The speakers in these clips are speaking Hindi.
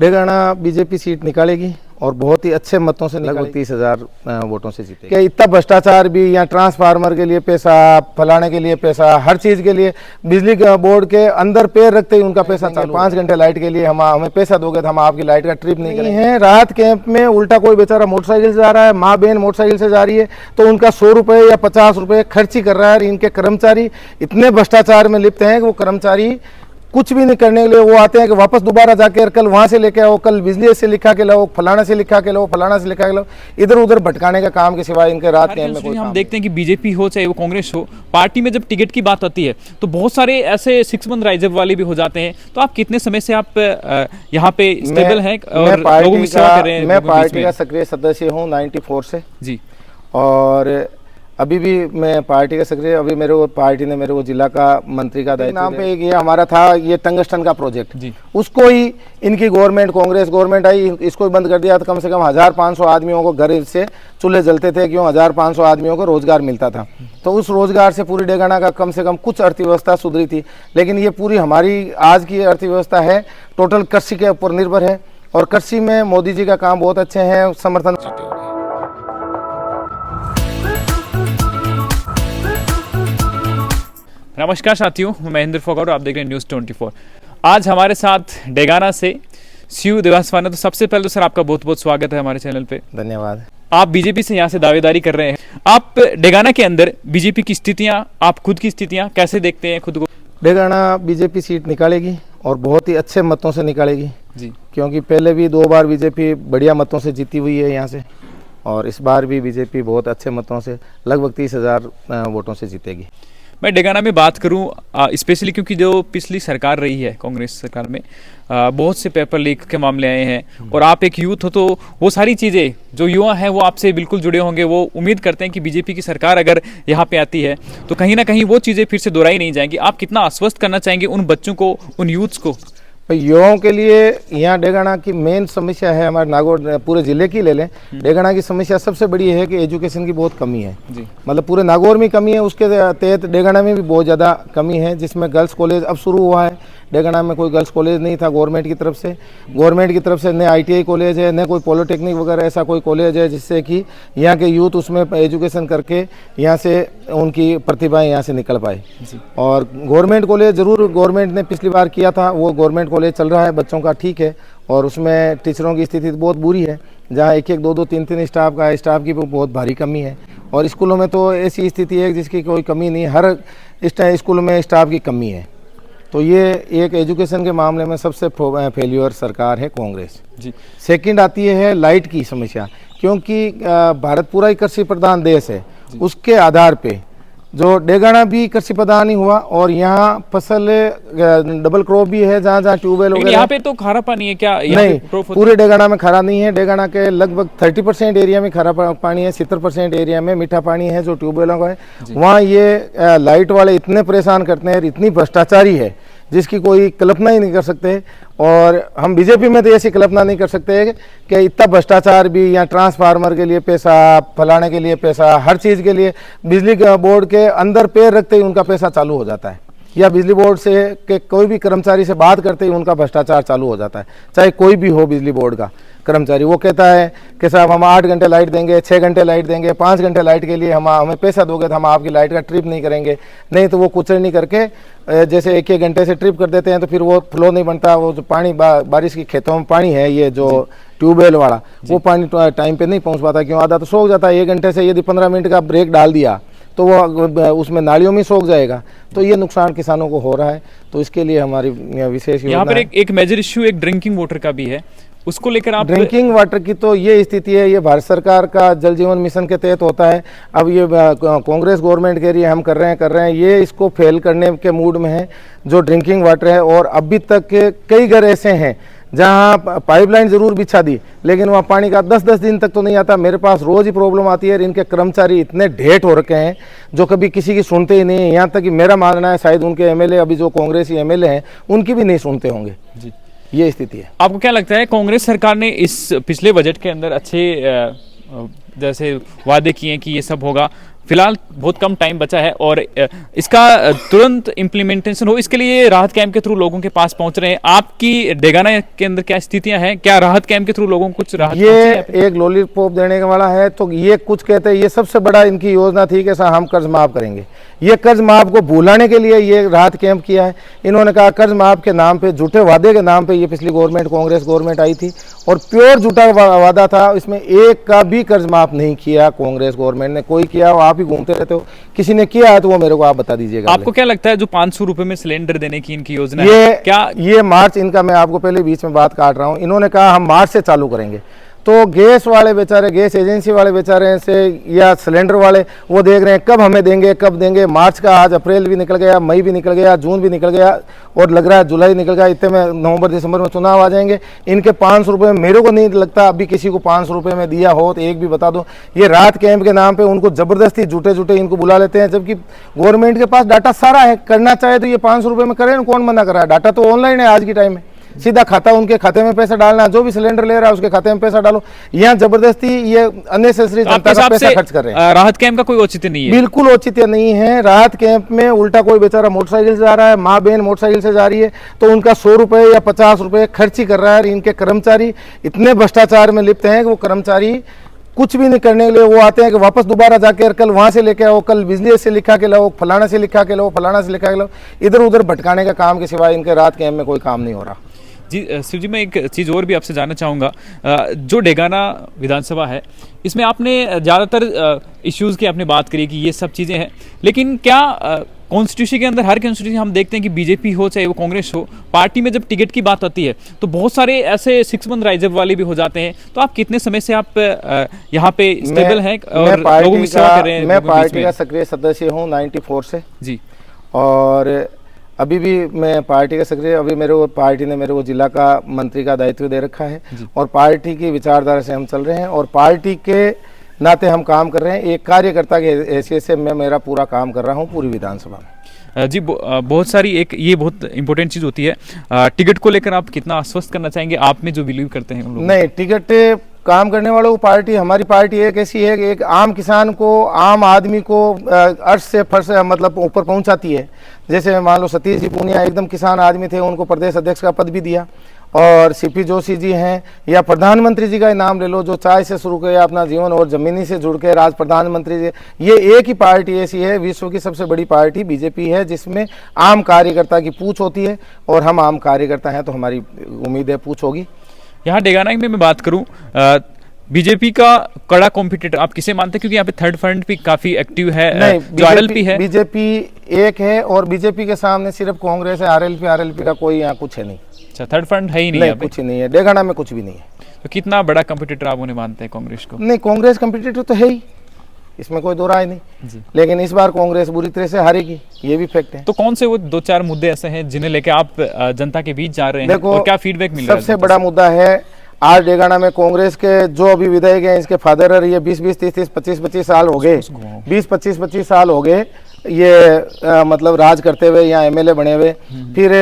डेगाना बीजेपी सीट निकालेगी और बहुत ही अच्छे मतों से, लगभग 30,000 वोटों से जीतेगी। कि इतना भ्रष्टाचार भी, यहाँ ट्रांसफार्मर के लिए पैसा, फलाने के लिए पैसा, हर चीज़ के लिए बिजली बोर्ड के अंदर पैर रखते ही उनका पैसा चालू। 5 घंटे लाइट के लिए हमें पैसा दोगे तो हम आपकी लाइट का ट्रिप नहीं करेंगे। राहत कैंप में उल्टा कोई बेचारा मोटरसाइकिल से जा रहा है, माँ बहन मोटरसाइकिल से जा रही है तो उनका 100 रुपये या 50 रुपये खर्ची कर रहा है। इनके कर्मचारी इतने भ्रष्टाचार में लिप्त हैं कि वो कर्मचारी कुछ भी नहीं करने के लिए वो आते हैं कि वापस दोबारा जाकर कल वहाँ से लेके आओ, कल बिजली से लिखा के लाओ, फलाना से लिखा के लाओ, फलाना से लिखा के लाओ, इधर उधर भटकाने का काम के सिवाय इनके रात के में कोई हम देखते हैं कि बीजेपी हो चाहे वो कांग्रेस हो, पार्टी में जब टिकट की बात आती है तो बहुत सारे ऐसे 6 मंथ राइजर वाले भी हो जाते हैं। तो आप कितने समय से आप यहाँ पे स्टेबल हैं और लोगों की सेवा कर रहे हैं? मैं पार्टी का सक्रिय सदस्य हूँ 94 से जी, और अभी भी मैं पार्टी का सक्रिय। अभी मेरे को पार्टी ने मेरे को जिला का मंत्री का दायित्व नाम पे एक ये हमारा था, ये टंगस्टन का प्रोजेक्ट जी, उसको ही इनकी गवर्नमेंट, कांग्रेस गवर्नमेंट आई, इसको ही बंद कर दिया। तो कम से कम 1500 आदमियों को घर से चूल्हे जलते थे, क्यों 1500 आदमियों को रोजगार मिलता था। तो उस रोजगार से पूरी डेगाना का कम से कम कुछ अर्थव्यवस्था सुधरी थी। लेकिन ये पूरी हमारी आज की अर्थव्यवस्था है टोटल कृषि के ऊपर निर्भर है, और कृषि में मोदी जी का काम बहुत अच्छे हैं, समर्थन। नमस्कार साथियों, मैं महेंद्र फोगाट और आप देख रहे हैं न्यूज़ 24। आज हमारे साथ डेगाना से शिव देवास्वान है। तो सबसे पहले तो सर आपका बहुत बहुत स्वागत है हमारे चैनल पे। धन्यवाद। आप बीजेपी से यहाँ से दावेदारी कर रहे हैं। आप डेगाना के अंदर बीजेपी की स्थितियाँ, आप खुद की स्थितियाँ कैसे देखते हैं खुद को? डेगाना बीजेपी सीट निकालेगी और बहुत ही अच्छे मतों से निकालेगी जी, क्योंकि पहले भी 2 बार बीजेपी बढ़िया मतों से जीती हुई है यहाँ से, और इस बार भी बीजेपी बहुत अच्छे मतों से, लगभग 30,000 वोटों से जीतेगी। मैं डेगाना में बात करूं स्पेशली क्योंकि जो पिछली सरकार रही है कांग्रेस सरकार में बहुत से पेपर लीक के मामले आए हैं, और आप एक यूथ हो तो वो सारी चीज़ें जो युवा हैं वो आपसे बिल्कुल जुड़े होंगे। वो उम्मीद करते हैं कि बीजेपी की सरकार अगर यहाँ पे आती है तो कहीं ना कहीं वो चीज़ें फिर से दोहराई नहीं जाएंगी। आप कितना आश्वस्त करना चाहेंगे उन बच्चों को, उन यूथ्स को? युवाओं के लिए यहाँ डेगाना की मेन समस्या है, हमारे नागौर पूरे जिले की ले लें, डेगाना की समस्या सबसे बड़ी है कि एजुकेशन की बहुत कमी है जी। मतलब पूरे नागौर में कमी है, उसके तहत डेगाना में भी बहुत ज़्यादा कमी है, जिसमें गर्ल्स कॉलेज अब शुरू हुआ है। डेगाना में कोई गर्ल्स कॉलेज नहीं था गवर्नमेंट की तरफ से। गवर्नमेंट की तरफ से न ITI कॉलेज है, न कोई पॉलिटेक्निक वगैरह ऐसा कोई कॉलेज है जिससे कि यहाँ के यूथ उसमें एजुकेशन करके यहाँ से उनकी प्रतिभाएं यहाँ से निकल पाए। और गवर्नमेंट कॉलेज ज़रूर गवर्नमेंट ने पिछली बार किया था, वो गवर्नमेंट कॉलेज चल रहा है बच्चों का, ठीक है, और उसमें टीचरों की स्थिति बहुत बुरी है, जहाँ 1-1, 2-2, 3-3 स्टाफ का, स्टाफ की बहुत भारी कमी है। और स्कूलों में तो ऐसी स्थिति है जिसकी कोई कमी नहीं, हर स्कूल में स्टाफ की कमी है। तो ये एक एजुकेशन के मामले में सबसे फेल्यूर सरकार है कांग्रेस जी। सेकंड आती है लाइट की समस्या, क्योंकि भारत पूरा ही कृषि प्रधान देश है, उसके आधार पे जो डेगाना भी कृषि प्रधान ही हुआ, और यहाँ फसल डबल क्रॉप भी है, जहाँ जहाँ ट्यूबवेल वगैरह। यहाँ पे तो खारा पानी है क्या? नहीं, पूरे डेगाना में खारा नहीं है। डेगाना के लगभग 30% एरिया में खारा पानी है, 70% एरिया में मीठा पानी है जो ट्यूबवेलों का है। वहाँ ये लाइट वाले इतने परेशान करते हैं, इतनी भ्रष्टाचारी है जिसकी कोई कल्पना ही नहीं कर सकते। और हम बीजेपी में तो ऐसी कल्पना नहीं कर सकते कि इतना भ्रष्टाचार भी, यहाँ ट्रांसफार्मर के लिए पैसा, फलाने के लिए पैसा, हर चीज़ के लिए बिजली बोर्ड के अंदर पैर रखते ही उनका पैसा चालू हो जाता है, या बिजली बोर्ड से के कोई भी कर्मचारी से बात करते ही उनका भ्रष्टाचार चालू हो जाता है। चाहे कोई भी हो बिजली बोर्ड का कर्मचारी, वो कहता है कि साहब हम 8 घंटे लाइट देंगे, 6 घंटे लाइट देंगे, 5 घंटे लाइट के लिए हमें पैसा दोगे तो हम आपकी लाइट का ट्रिप नहीं करेंगे। नहीं तो वो कुछ नहीं करके जैसे 1-1 घंटे से ट्रिप कर देते हैं, तो फिर वो फ्लो नहीं बनता। वो जो पानी बारिश की खेतों में पानी है, ये जो ट्यूबवेल वाला, वो पानी टाइम पे नहीं पहुँच पाता, क्यों? आधा तो सोख जाता है। 1 घंटे से यदि 15 मिनट का ब्रेक डाल दिया तो वो उसमें नालियों में सोख जाएगा। तो ये नुकसान किसानों को हो रहा है। तो इसके लिए हमारी विशेष यहाँ पर एक मेजर इश्यू एक ड्रिंकिंग वाटर का भी है, उसको लेकर आप? ड्रिंकिंग वाटर की तो ये स्थिति है, ये भारत सरकार का जल जीवन मिशन के तहत होता है। अब ये कांग्रेस गवर्नमेंट कह रही है हम कर रहे हैं, ये इसको फेल करने के मूड में है जो ड्रिंकिंग वाटर है। और अभी तक कई घर ऐसे हैं जहाँ पाइपलाइन जरूर बिछा दी, लेकिन वहाँ पानी का 10-10 दिन तक तो नहीं आता। मेरे पास रोज ही प्रॉब्लम आती है। इनके कर्मचारी इतने ढेठ हो रखे हैं जो कभी किसी की सुनते ही नहीं है। यहाँ तक कि मेरा मानना है शायद उनके MLA, अभी जो कांग्रेसी MLA हैं, उनकी भी नहीं सुनते होंगे जी। ये स्थिति है। आपको क्या लगता है कांग्रेस सरकार ने इस पिछले बजट के अंदर अच्छे जैसे वादे किए कि ये सब होगा, फिलहाल बहुत कम टाइम बचा है और इसका तुरंत इम्प्लीमेंटेशन हो, इसके लिए राहत कैंप के थ्रू लोगों के पास पहुंच रहे हैं। आपकी डेगाना के अंदर क्या स्थितियां हैं, क्या राहत कैंप के थ्रू लोगों को कुछ राहत ये एक लॉलीपॉप देने वाला है, तो ये कुछ कहते हैं ये सबसे बड़ा इनकी योजना थी कि हम कर्ज माफ करेंगे। ये कर्ज माफ को भुलाने के लिए ये राहत कैंप किया है। इन्होंने कहा कर्ज माफ के नाम पे, झूठे वादे के नाम पे ये पिछली गवर्नमेंट, कांग्रेस गवर्नमेंट आई थी और प्योर झूठा वादा था। इसमें एक का भी कर्ज माफ नहीं किया कांग्रेस गवर्नमेंट ने, कोई किया हो, आप ही घूमते रहते हो, किसी ने किया है तो वो मेरे को आप बता दीजिएगा। आपको क्या लगता है जो 500 रुपए में सिलेंडर देने की इनकी योजना ये है, क्या ये मार्च इनका, मैं आपको पहले बीच में बात काट रहा हूँ, इन्होंने कहा हम मार्च से चालू करेंगे, तो गैस वाले बेचारे, गैस एजेंसी वाले बेचारे से या सिलेंडर वाले वो देख रहे हैं कब हमें देंगे, कब देंगे। मार्च का आज अप्रैल भी निकल गया, मई भी निकल गया, जून भी निकल गया और लग रहा है जुलाई निकल गया। इतने में नवंबर दिसंबर में चुनाव आ जाएंगे। इनके 500 रुपये मेरे को नहीं लगता अभी किसी को 500 रुपये में दिया हो तो एक भी बता दो। ये राहत कैंप के नाम पे उनको जबरदस्ती झूठे झूठे इनको बुला लेते हैं, जबकि गवर्नमेंट के पास डाटा सारा है, करना चाहे तो ये 500 रुपये में करें, कौन मना कर रहा है। डाटा तो ऑनलाइन है आज की टाइम में, सीधा खाता उनके खाते में पैसा डालना, जो भी सिलेंडर ले रहा है उसके खाते में पैसा डालो। यहाँ जबरदस्ती ये अननेसेसरी जनता का पैसा खर्च कर रहे हैं। राहत कैंप का कोई औचित्य नहीं है, बिल्कुल औचित्य नहीं है। राहत कैंप में उल्टा कोई बेचारा मोटरसाइकिल से जा रहा है, माँ बहन मोटरसाइकिल से जा रही है तो उनका 100 रुपए या 50 रुपए खर्च ही कर रहा है। इनके कर्मचारी इतने भ्रष्टाचार में लिप्त हैं कि वो कर्मचारी कुछ भी नहीं करने के लिए वो आते हैं कि वापस दोबारा जाकर कल वहां से लेके आओ, कल बिजली से लिखा के लाओ, फलाना से लिखा के लाओ, फलाना से लिखा के लाओ, इधर उधर भटकाने का काम के सिवाय इनके राहत कैंप में कोई काम नहीं हो रहा। जी शिव जी, मैं एक चीज़ और भी आपसे जानना चाहूँगा। जो डेगाना विधानसभा है इसमें आपने ज़्यादातर इश्यूज़ की आपने बात करी कि ये सब चीज़ें हैं, लेकिन क्या कॉन्स्टिट्यूशन के अंदर हर कॉन्स्टिट्यूशन हम देखते हैं कि बीजेपी हो चाहे वो कांग्रेस हो, पार्टी में जब टिकट की बात आती है तो बहुत सारे ऐसे 6 मंथ राइजअप वाले भी हो जाते हैं। तो आप कितने समय से आप यहाँ पे स्टेबल हैं और लोगों की सेवा कर रहे हैं? मैं पार्टी का सक्रिय सदस्य हूँ 94 से जी, और अभी भी मैं पार्टी का सक्रिय, अभी मेरे को पार्टी ने मेरे को जिला का मंत्री का दायित्व दे रखा है और पार्टी की विचारधारा से हम चल रहे हैं और पार्टी के नाते हम काम कर रहे हैं। एक कार्यकर्ता के हैसियत से मैं मेरा पूरा काम कर रहा हूं पूरी विधानसभा में। जी, बहुत सारी एक ये बहुत इंपॉर्टेंट चीज़ होती है, टिकट को लेकर आप कितना आश्वस्त करना चाहेंगे, आप में जो बिलीव करते हैं उन लोगों? नहीं, टिकट काम करने वालों को पार्टी, हमारी पार्टी एक ऐसी है कि एक आम किसान को, आम आदमी को अर्श से फर्श मतलब ऊपर पहुंचाती है। जैसे मान लो सतीश जी पूनिया एकदम किसान आदमी थे, उनको प्रदेश अध्यक्ष का पद भी दिया, और सीपी जोशी जी हैं या प्रधानमंत्री जी का नाम ले लो, जो चाय से शुरू किया अपना जीवन और जमीनी से जुड़ के आज प्रधानमंत्री जी। ये एक ही पार्टी ऐसी है, विश्व की सबसे बड़ी पार्टी बीजेपी है, जिसमें आम कार्यकर्ता की पूछ होती है और हम आम कार्यकर्ता हैं तो हमारी उम्मीद है पूछ होगी। यहाँ डेगाना में मैं बात करूं, बीजेपी का कड़ा कॉम्पिटिटर आप किसे मानते हैं? क्योंकि यहाँ पे थर्ड फ्रंट भी काफी एक्टिव है, जो आरएलपी है। बीजेपी एक है और बीजेपी के सामने सिर्फ कांग्रेस है, आरएलपी का कोई यहाँ कुछ है नहीं। अच्छा, थर्ड फ्रंट है ही नहीं, कुछ ही नहीं है, डेगाना में कुछ भी नहीं है। तो कितना बड़ा कंपटीटर आप उन्हें मानते हैं कांग्रेस को? नहीं, कांग्रेस कंपटीटर तो है ही, इसमें कोई दो राय नहीं जी। लेकिन इस बार कांग्रेस बुरी तरह से हारेगी, ये भी फैक्ट है। तो कौन से वो 2-4 मुद्दे ऐसे हैं जिन्हें लेके आप जनता के बीच जा रहे हैं? देखो, और क्या फीडबैक मिल रहा है? सबसे बड़ा मुद्दा है आज डेगाना में कांग्रेस के जो अभी विधायक हैं, इसके फादर ये 20-20, 30-30, 25-25 साल हो गए, 20-25 साल हो गए ये मतलब राज करते हुए, यहाँ एमएलए बने हुए। फिर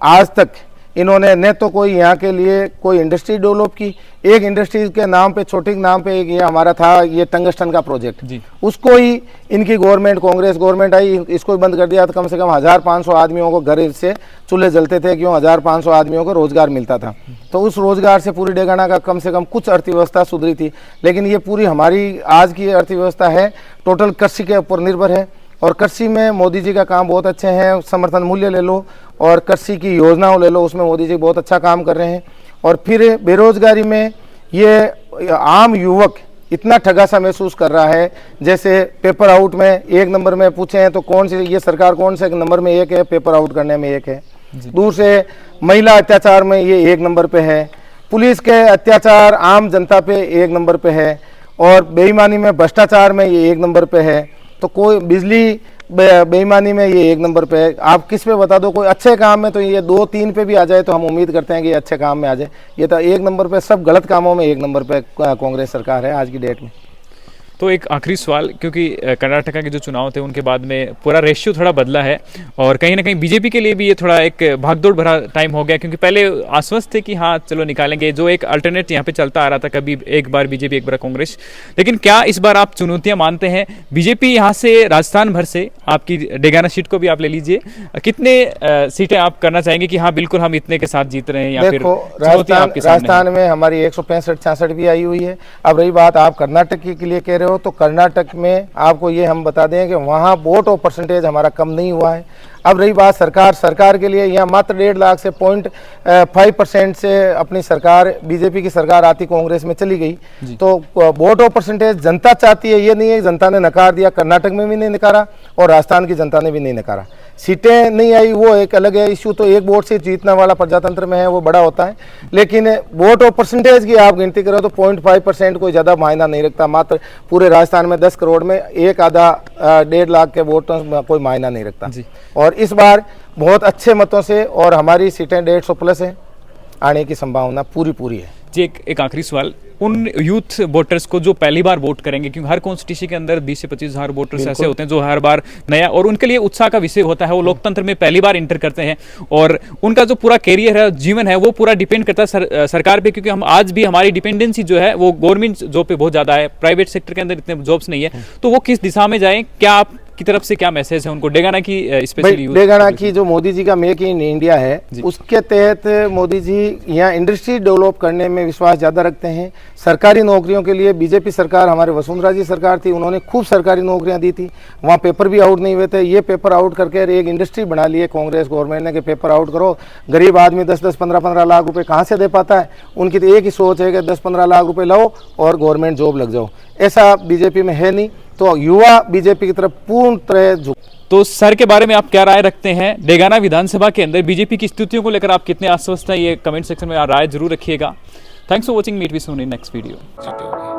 आज तक इन्होंने न तो कोई यहाँ के लिए कोई इंडस्ट्री डेवलप की, एक इंडस्ट्री के नाम पे, छोटी के नाम पे एक ये हमारा था ये टंगस्टन का प्रोजेक्ट, उसको ही इनकी गवर्नमेंट, कांग्रेस गवर्नमेंट आई, इसको ही बंद कर दिया। तो कम से कम 1500 आदमियों को घर से चूल्हे जलते थे, क्यों 1500 आदमियों को रोजगार मिलता था। तो उस रोजगार से पूरी डेगाना का कम से कम कुछ अर्थव्यवस्था सुधरी थी। लेकिन ये पूरी हमारी आज की अर्थव्यवस्था है टोटल कृषि के ऊपर निर्भर है, और कृषि में मोदी जी का काम बहुत अच्छे हैं। समर्थन मूल्य ले लो और कृषि की योजनाओं ले लो, उसमें मोदी जी बहुत अच्छा काम कर रहे हैं। और फिर बेरोजगारी में ये आम युवक इतना ठगा सा महसूस कर रहा है, जैसे पेपर आउट में 1 नंबर में पूछे हैं तो कौन सी ये सरकार कौन से नंबर में 1 है, पेपर आउट करने में 1 है। दूसरे महिला अत्याचार में ये 1 नंबर पे है, पुलिस के अत्याचार आम जनता पे 1 नंबर पे है, और बेईमानी में भ्रष्टाचार में ये 1 नंबर पे है। तो कोई बिजली बेईमानी में ये 1 नंबर पे है। आप किस पे बता दो, कोई अच्छे काम में तो ये 2-3 पे भी आ जाए तो हम उम्मीद करते हैं कि ये अच्छे काम में आ जाए। ये तो 1 नंबर पे, सब गलत कामों में 1 नंबर पे कांग्रेस सरकार है आज की डेट में। तो एक आखिरी सवाल, क्योंकि कर्नाटका के जो चुनाव थे उनके बाद में पूरा रेशियो थोड़ा बदला है और कहीं ना कहीं बीजेपी के लिए भी ये थोड़ा एक भागदौड़ भरा टाइम हो गया, क्योंकि पहले आश्वस्त थे कि हाँ चलो निकालेंगे, जो एक अल्टरनेट यहाँ पे चलता आ रहा था, कभी एक बार बीजेपी एक बार कांग्रेस। लेकिन क्या इस बार आप चुनौतियां मानते हैं? बीजेपी यहाँ से राजस्थान भर से, आपकी डेगाना सीट को भी आप ले लीजिए, कितने सीटें आप करना चाहेंगे कि हाँ बिल्कुल हम इतने के साथ जीत रहे हैं, या फिर राजस्थान में हमारी 165-66 भी आई हुई है। अब रही बात आप कर्नाटक के लिए कह रहे हो, तो कर्नाटक में आपको ये हम बता दें कि वहाँ वोट और परसेंटेज हमारा कम नहीं हुआ है। अब रही बात सरकार के लिए, यहाँ मात्र 1.5 लाख से 0.5% से अपनी सरकार, बीजेपी की सरकार आती कांग्रेस में चली गई। तो वोट और परसेंटेज जनता चाहती है, ये नहीं है जनता ने नकार दिया। कर्नाटक में भी नहीं नकारा और राजस्थान की जनता ने भी नहीं नकारा। सीटें नहीं आई वो एक अलग है इशू, तो एक वोट से जीतने वाला प्रजातंत्र में है वो बड़ा होता है, लेकिन वोट और परसेंटेज की आप गिनती करो तो 0.5% कोई ज़्यादा मायना नहीं रखता। मात्र पूरे राजस्थान में 10 करोड़ में एक आधा 1.5 लाख के वोटों में कोई मायना नहीं रखता। और इस बार बहुत अच्छे मतों से और हमारी सीटें 150 प्लस है, आने की संभावना पूरी है। जी एक आखिरी सवाल, उन यूथ वोटर्स को जो पहली बार वोट करेंगे, क्योंकि हर कॉन्स्टिट्यूशन के अंदर 20 से 25 हज़ार वोटर्स ऐसे होते हैं जो हर बार नया, और उनके लिए उत्साह का विषय होता है, वो लोकतंत्र में पहली बार इंटर करते हैं और उनका जो पूरा कैरियर है, जीवन है, वो पूरा डिपेंड करता है सरकार पे, क्योंकि हम आज भी हमारी डिपेंडेंसी जो है वो गवर्नमेंट जॉब पे बहुत ज़्यादा है, प्राइवेट सेक्टर के अंदर इतने जॉब्स नहीं है। तो वो किस दिशा में जाएं, क्या आप की तरफ से क्या मैसेज है उनको? डेगाना की स्पेशली डेगाना की जो मोदी जी का मेक इन इंडिया है, उसके तहत मोदी जी यहाँ इंडस्ट्री डेवलप करने में विश्वास ज़्यादा रखते हैं। सरकारी नौकरियों के लिए बीजेपी सरकार, हमारे वसुंधरा जी सरकार थी, उन्होंने खूब सरकारी नौकरियां दी थी, वहाँ पेपर भी आउट नहीं हुए थे। ये पेपर आउट करके एक इंडस्ट्री बना ली है कांग्रेस गवर्नमेंट ने कि पेपर आउट करो। गरीब आदमी 10-10, 15-15 लाख रुपए कहाँ से दे पाता है? उनकी तो एक ही सोच है कि 10-15 लाख रुपए लाओ और गवर्नमेंट जॉब लग जाओ। ऐसा बीजेपी में है नहीं, तो युवा बीजेपी की तरफ पूर्ण तरह झुक। तो सर के बारे में आप क्या राय रखते हैं? डेगाना विधानसभा के अंदर बीजेपी की स्थितियों को लेकर आप कितने आश्वस्त हैं? ये कमेंट सेक्शन में राय जरूर रखिएगा। Thanks for watching, meet we soon in next video.